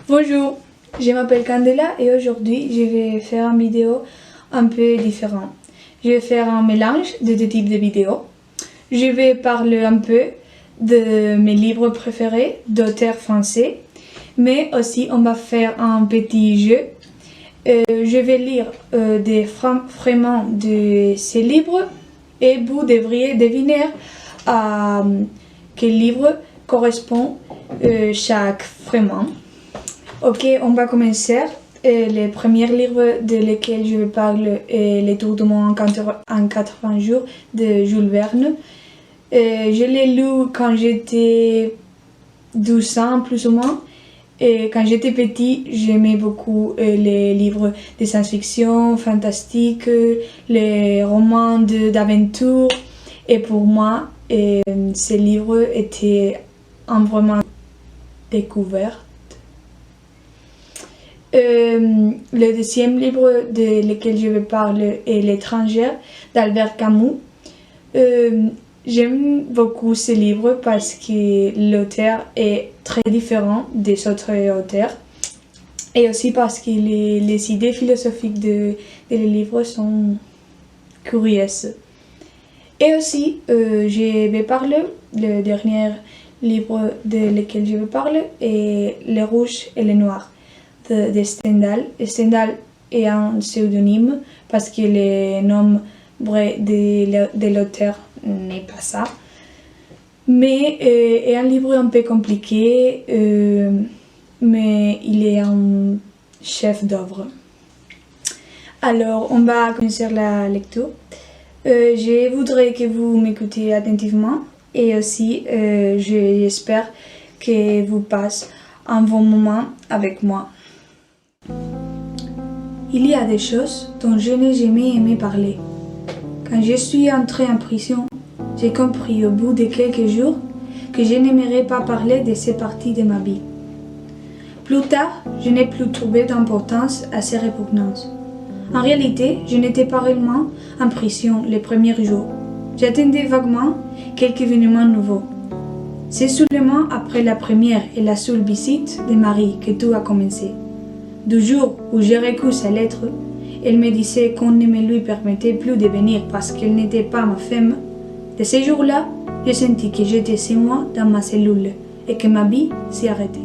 Bonjour, je m'appelle Candela et aujourd'hui je vais faire une vidéo un peu différente. Je vais faire un mélange de deux types de vidéos. Je vais parler un peu de mes livres préférés d'auteurs français, mais aussi on va faire un petit jeu. Je vais lire des fragments de ces livres et vous devriez deviner à quel livre correspond chaque fragment. Ok, on va commencer. Le premier livre de lequel je vais parler est Les Tours du monde en 80 jours de Jules Verne. Je l'ai lu quand j'étais 12 ans plus ou moins. Et quand j'étais petit, j'aimais beaucoup les livres de science-fiction, fantastique, les romans d'aventure. Et pour moi, ces livres étaient vraiment découverts. Le deuxième livre de lequel je vais parler est L'étrangère d'Albert Camus. J'aime beaucoup ce livre parce que l'auteur est très différent des autres auteurs et aussi parce que les idées philosophiques de les livres sont curieuses. Et aussi, je vais parler, le dernier livre de lequel je vais parler est Les rouges et les noirs de Stendhal. Stendhal est un pseudonyme parce que le nom vrai de l'auteur n'est pas ça. Mais est un livre un peu compliqué, mais il est un chef-d'œuvre. Alors, on va commencer la lecture. Je voudrais que vous m'écoutez attentivement et aussi j'espère que vous passez un bon moment avec moi. Il y a des choses dont je n'ai jamais aimé parler. Quand je suis entrée en prison, j'ai compris au bout de quelques jours que je n'aimerais pas parler de ces parties de ma vie. Plus tard, je n'ai plus trouvé d'importance à ces répugnances. En réalité, je n'étais pas réellement en prison les premiers jours. J'attendais vaguement quelques événements nouveaux. C'est seulement après la première et la seule visite de Marie que tout a commencé. Du jour où j'ai reçu sa lettre, elle me disait qu'on ne me lui permettait plus de venir parce qu'elle n'était pas ma femme. De ce jour-là, j'ai senti que j'étais chez moi dans ma cellule et que ma vie s'est arrêtée.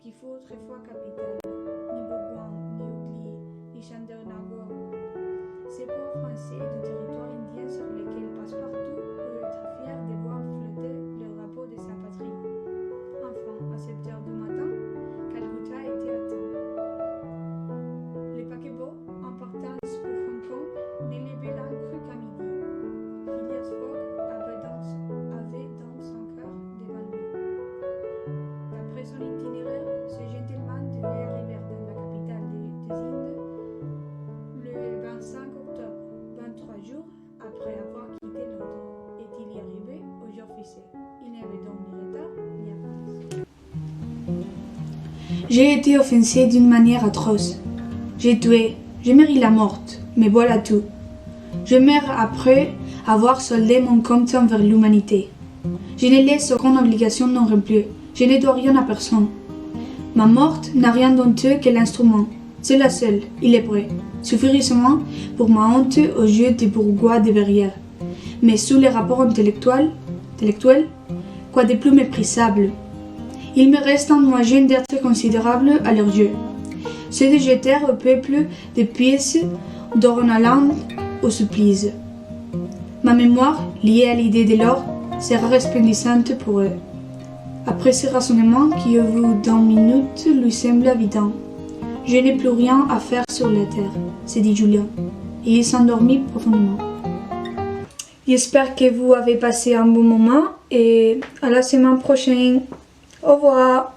Qui fut autrefois capitale, ni Bourgoin, ni Ougli, ni Chandernagor. Ces ports français du territoire indien sur lesquels Passepartout peut être fier de voir flotter le drapeau de sa patrie. Enfin, à 7 heures du matin, Calcutta était atteint. Les paquebots en partance pour Hong Kong ne levaient la cru qu'à midi. Phileas Fogg avait dans son cœur devant lui. D'après son itinéraire, ce gentleman devait arriver dans la capitale des Indes le 25 octobre, 23 jours après avoir quitté Londres. Est-il y arrivé au jour fixé? Il n'y avait donc ni retard ni avance. J'ai été offensé d'une manière atroce. J'ai tué, j'ai mérité la mort, mais voilà tout. Je meurs après avoir soldé mon compte envers l'humanité. Je ne laisse aucune obligation non remplie. Je ne dois rien à personne. Ma mort n'a rien d'honteux que l'instrument. C'est la seule, il est prêt. Suffisamment pour ma honte aux yeux des bourgeois de Verrières. Mais sous les rapports intellectuels, quoi de plus méprisable. Il me reste un moyen d'être considérable à leurs yeux. C'est de jeter au peuple des pièces d'or en allant au supplice. Ma mémoire, liée à l'idée de l'or, sera resplendissante pour eux. Après ce raisonnement qui, au bout d'une minute, lui semble évident. Je n'ai plus rien à faire sur la terre, s'est dit Julien, et il s'endormit profondément. J'espère que vous avez passé un bon moment et à la semaine prochaine. Au revoir.